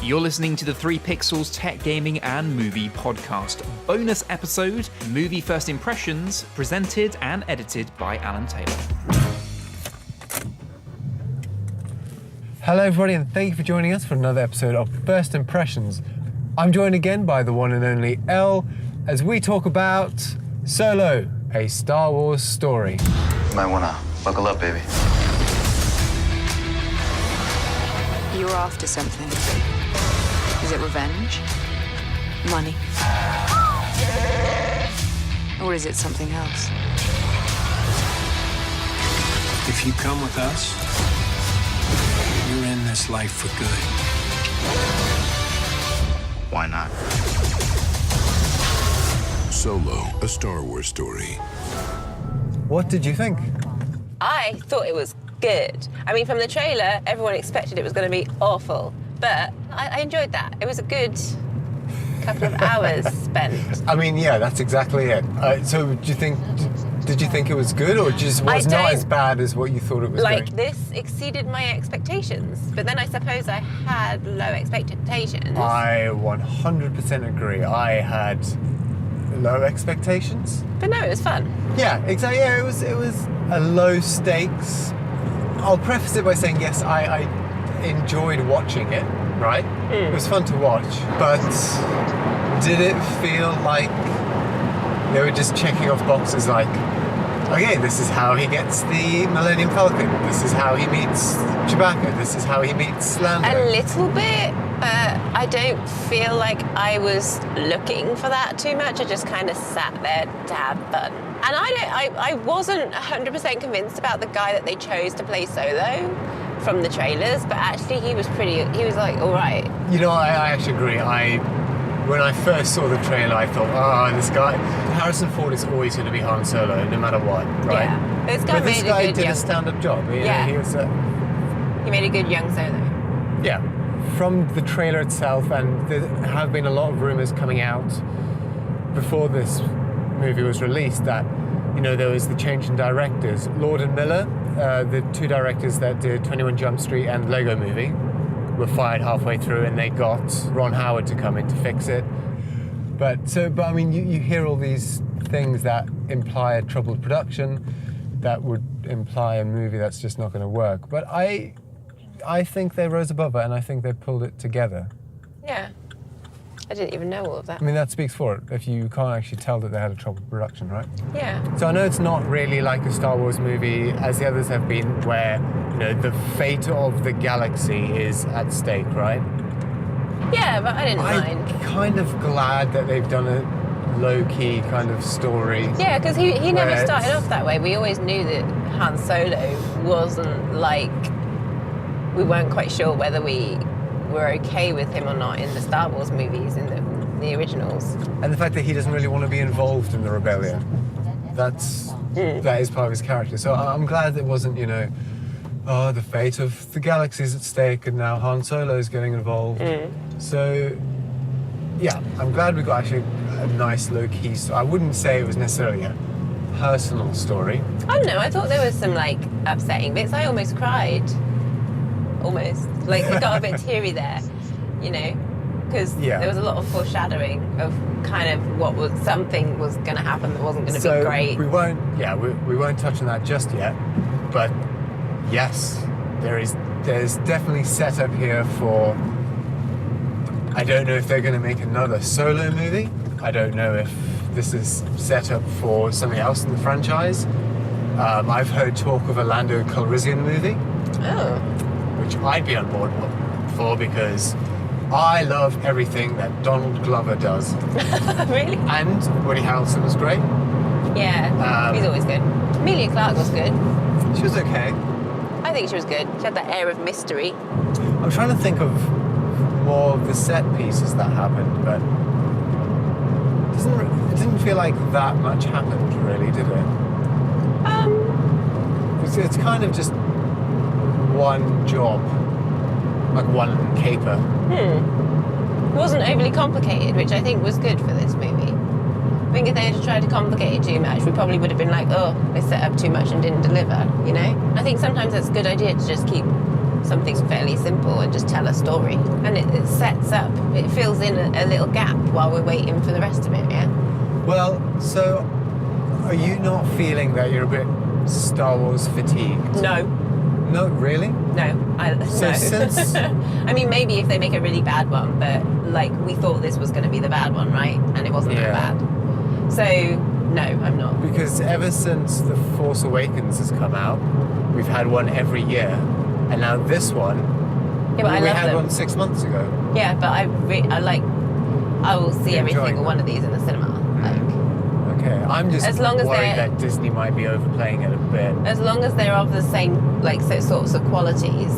You're listening to the 3 Pixels Tech Gaming and Movie Podcast, bonus episode, Movie First Impressions, presented and edited by Alan Taylor. Hello everybody, and thank you for joining us for another episode of First Impressions. I'm joined again by the one and only Elle as we talk about Solo, a Star Wars story. You might wanna buckle up, baby. You're after something. Is it revenge? Money? Or is it something else? If you come with us, you're in this life for good. Why not? Solo, a Star Wars story. What did you think? I thought it was good. I mean, from the trailer, everyone expected it was going to be awful, but I enjoyed that. It was a good couple of hours spent. I mean, yeah, that's exactly it. So did you think it was good, or just was not as bad as what you thought it was going? This exceeded my expectations, but then I suppose I had low expectations. I 100% agree. I had low expectations. But no, it was fun. Yeah, exactly. Yeah, it was a low stakes. I'll preface it by saying yes, I enjoyed watching it, right? It was fun to watch, but did it feel like they were just checking off boxes like, okay, this is how he gets the Millennium Falcon, this is how he meets Chewbacca, this is how he meets Lando? A little bit, but I don't feel like I was looking for that too much. I just kind of sat there to have fun. And I wasn't 100% convinced about the guy that they chose to play Solo from the trailers, but actually he was like, all right. You know, I actually agree. When I first saw the trailer, I thought, this guy, Harrison Ford is always going to be Han Solo, no matter what, right? Yeah, but this guy did a stand-up job. He made a good young Solo. Yeah, from the trailer itself, and there have been a lot of rumors coming out before this movie was released that, you know, there was the change in directors. Lord and Miller, the 2 directors that did 21 Jump Street and Lego Movie, were fired halfway through, and they got Ron Howard to come in to fix it. But I mean, you hear all these things that imply a troubled production, that would imply a movie that's just not going to work. But I think they rose above it, and I think they pulled it together. Yeah. I didn't even know all of that. I mean, that speaks for it, if you can't actually tell that they had a troubled production, right? Yeah. So I know it's not really like a Star Wars movie, as the others have been, where, you know, the fate of the galaxy is at stake, right? Yeah, but I didn't mind. I'm kind of glad that they've done a low-key kind of story. Yeah, because he never started off that way. We always knew that Han Solo wasn't like... We weren't quite sure whether we were okay with him or not in the Star Wars movies, in the originals. And the fact that he doesn't really want to be involved in the rebellion. That is part of his character. So I'm glad that it wasn't, you know, the fate of the galaxy is at stake and now Han Solo is getting involved. So, yeah, I'm glad we got actually a nice low-key story. I wouldn't say it was necessarily a personal story. I don't know, I thought there was some, like, upsetting bits. I almost cried. Almost. Like, it got a bit teary there, you know, because there was a lot of foreshadowing of kind of something was going to happen that wasn't going to be great. We won't touch on that just yet, but yes, there's definitely setup here for, I don't know if they're going to make another Solo movie. I don't know if this is set up for something else in the franchise. I've heard talk of a Lando Calrissian movie. Oh. Which I'd be on board for, because I love everything that Donald Glover does. Really? And Woody Harrelson was great. Yeah, he's always good. Emilia Clarke was good. She was okay. I think she was good. She had that air of mystery. I'm trying to think of more of the set pieces that happened, but it didn't feel like that much happened, really, did it? It's kind of just one job, like one caper. It wasn't overly complicated, which I think was good for this movie. I think if they had tried to complicate it too much, we probably would have been like, oh, they set up too much and didn't deliver, you know? I think sometimes it's a good idea to just keep something fairly simple and just tell a story. And it sets up, it fills in a little gap while we're waiting for the rest of it, yeah? Well, so are you not feeling that you're a bit Star Wars fatigued? No. No, really? No. So no. since... I mean, maybe if they make a really bad one, but like we thought this was going to be the bad one, right? And it wasn't that bad. So, no, I'm not. Because ever since The Force Awakens has come out, we've had one every year. And now this one, Yeah, but we I love had them. one 6 months ago. Yeah, but I will see You're every enjoying single them. one of these in the cinema. Like, Okay, I'm just As long as worried they're- that Disney might be overplaying it a bit. as long as they're of the same like sorts of qualities,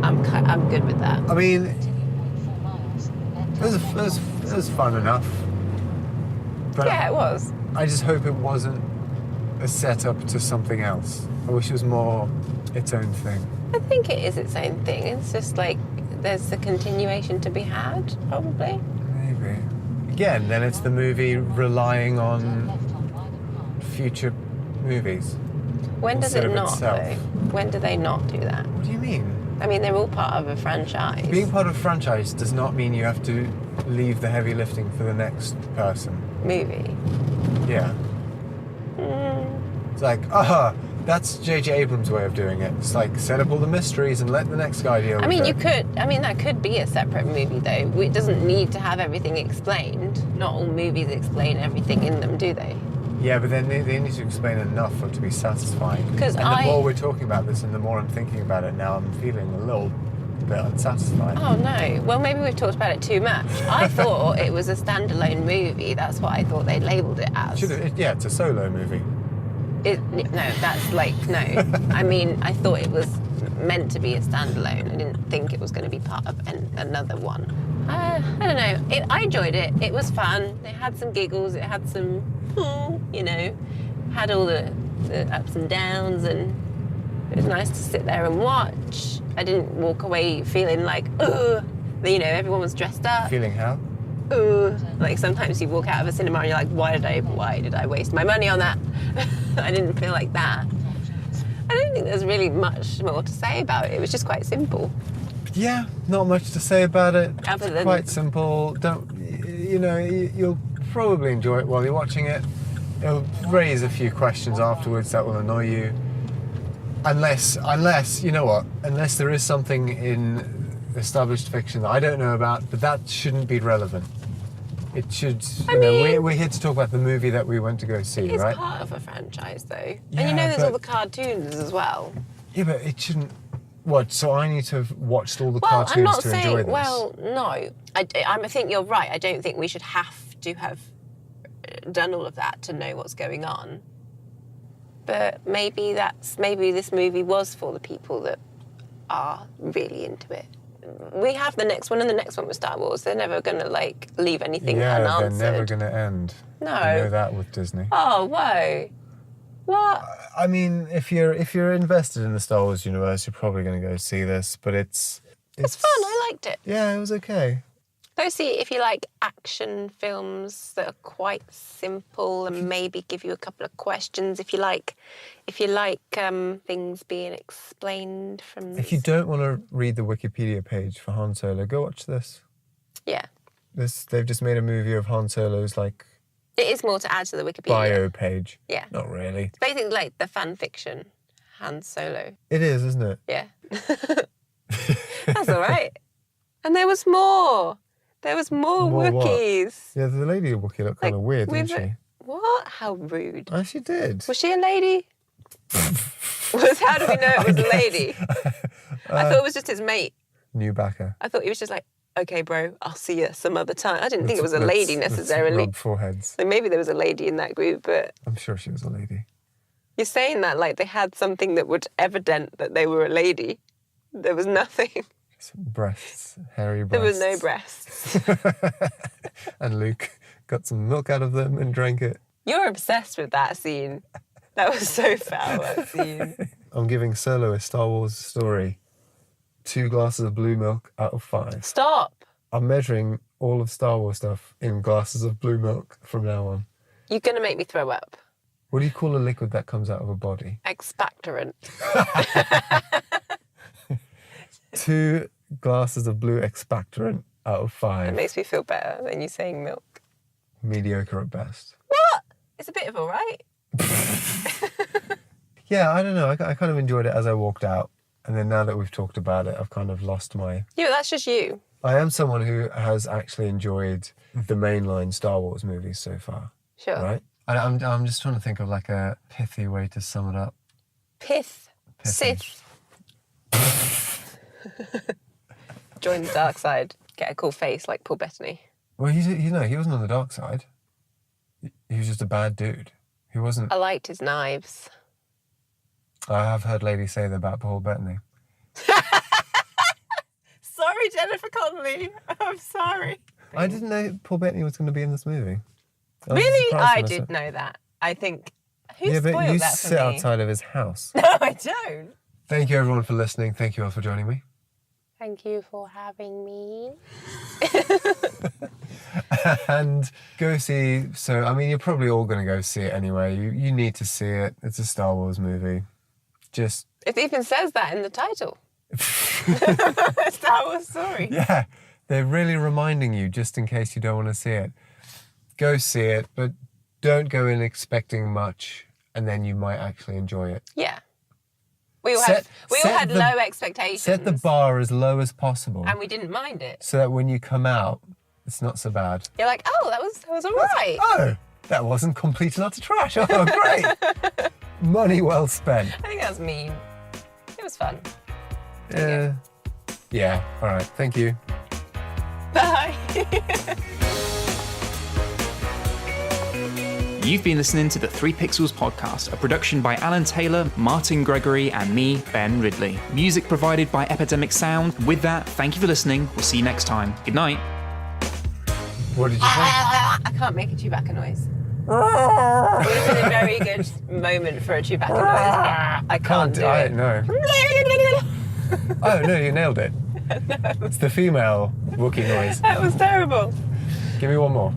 I'm good with that. I mean, it was fun enough. But Yeah, it was. I just hope it wasn't a setup to something else. I wish it was more its own thing. I think it is its own thing. It's just like there's a continuation to be had, probably. Maybe. Again, then it's the movie relying on future movies. When does Instead it of not, itself. though? When do they not do that? What do you mean? I mean, they're all part of a franchise. Being part of a franchise does not mean you have to leave the heavy lifting for the next person. Movie. Yeah. It's like, that's J.J. Abrams' way of doing it. It's like, set up all the mysteries and let the next guy deal with I mean, it. that could be a separate movie, though. It doesn't need to have everything explained. Not all movies explain everything in them, do they? Yeah, but then they need to explain enough for it to be satisfying. 'Cause and the more we're talking about this and the more I'm thinking about it now, I'm feeling a little bit unsatisfied. Oh, no. Well, maybe we've talked about it too much. I thought it was a standalone movie. That's what I thought they labelled it as. Yeah, it's a solo movie. No, that's like, no. I mean, I thought it was meant to be a standalone. I didn't think it was going to be part of another one. I don't know. I enjoyed it. It was fun. It had some giggles. It had some, had all the ups and downs, and it was nice to sit there and watch. I didn't walk away feeling like, ugh. Everyone was dressed up. Feeling how? Like sometimes you walk out of a cinema and you're like, why did I waste my money on that? I didn't feel like that. I don't think there's really much more to say about it. It was just quite simple. Yeah, not much to say about it. Other It's than- quite simple. You'll probably enjoy it while you're watching it. It'll raise a few questions afterwards that will annoy you. Unless there is something in established fiction that I don't know about, but that shouldn't be relevant. It should, we're here to talk about the movie that we went to go see, It's right? part of a franchise, though. Yeah, And there's all but- the cartoons as well. Yeah, but it shouldn't. What? So I need to have watched all the Well, cartoons I'm not to saying. enjoy this? Well, no. I think you're right. I don't think we should have to have done all of that to know what's going on. But maybe this movie was for the people that are really into it. We have the next one, and the next one with Star Wars. They're never going to leave anything unanswered. They're never going to end. No. You know that with Disney. Oh, whoa. What? I mean, if you're invested in the Star Wars universe, you're probably going to go see this. But it's It's fun. I liked it. Yeah, it was okay. Go see it if you like action films that are quite simple and maybe give you a couple of questions. If you like things being explained from. If you don't want to read the Wikipedia page for Han Solo, go watch this. Yeah, They've just made a movie of Han Solo's like it is more to add to the Wikipedia. bio page. Yeah, Not really. it's basically like the fan fiction Han Solo. It is, isn't it? Yeah, that's all right. And there was more. There was more More what? Wookiees. Yeah, the lady Wookiee looked kind of weird, didn't she? What? How rude. Oh, she did. Was she a lady? How do we know it was a lady? I thought it was just his mate. New backer. I thought he was just like, okay, bro, I'll see you some other time. I didn't think it was a lady Let's necessarily. rub foreheads. Like maybe there was a lady in that group, but I'm sure she was a lady. you're saying that like they had something that would evident that they were a lady. There was nothing. Breasts, hairy There breasts. was no breasts. And Luke got some milk out of them and drank it. You're obsessed with that scene. That was so foul, that scene. I'm giving Solo a Star Wars story 2 glasses of blue milk out of 5. Stop. I'm measuring all of Star Wars stuff in glasses of blue milk from now on. You're going to make me throw up. What do you call a liquid that comes out of a body? Expectorant. 2 glasses of blue expectorant out of 5. It makes me feel better than you saying milk. Mediocre at best. What? It's a bit of all right. Yeah, I don't know. I kind of enjoyed it as I walked out. And then now that we've talked about it, I've kind of lost my... Yeah, but that's just you. I am someone who has actually enjoyed the mainline Star Wars movies so far. Sure. Right? I'm just trying to think of like a pithy way to sum it up. Pithy. Sith. Join the dark side. Get a cool face like Paul Bettany. Well, he wasn't on the dark side. He was just a bad dude. He wasn't... I liked his knives. I have heard ladies say that about Paul Bettany. Sorry, Jennifer Connelly. I'm sorry. I didn't know Paul Bettany was going to be in this movie. Really? I did know that. I think... Who yeah, spoiled but you that for sit me? outside of his house. No, I don't. Thank you, everyone, for listening. Thank you all for joining me. Thank you for having me. And go see... So, I mean, you're probably all going to go see it anyway. You need to see it. It's a Star Wars movie. Just... It even says that in the title. Star Wars story. Yeah, they're really reminding you just in case you don't want to see it. Go see it, but don't go in expecting much, and then you might actually enjoy it. Yeah. We all had low expectations. Set the bar as low as possible. And we didn't mind it. So that when you come out, it's not so bad. You're like, oh, that was all right. Oh, that wasn't complete and utter trash. Oh, great. Money well spent. I think that was mean. It was fun. Yeah, all right. Thank you. Bye. You've been listening to the 3 Pixels podcast, a production by Alan Taylor, Martin Gregory, and me, Ben Ridley. Music provided by Epidemic Sound. With that, thank you for listening. We'll see you next time. Good night. What did you say? I can't make a Chewbacca noise. It was a very good moment for a Chewbacca noise. I can't do it. No. Oh, no, you nailed it. No. It's the female Wookiee noise. That was terrible. Give me one more.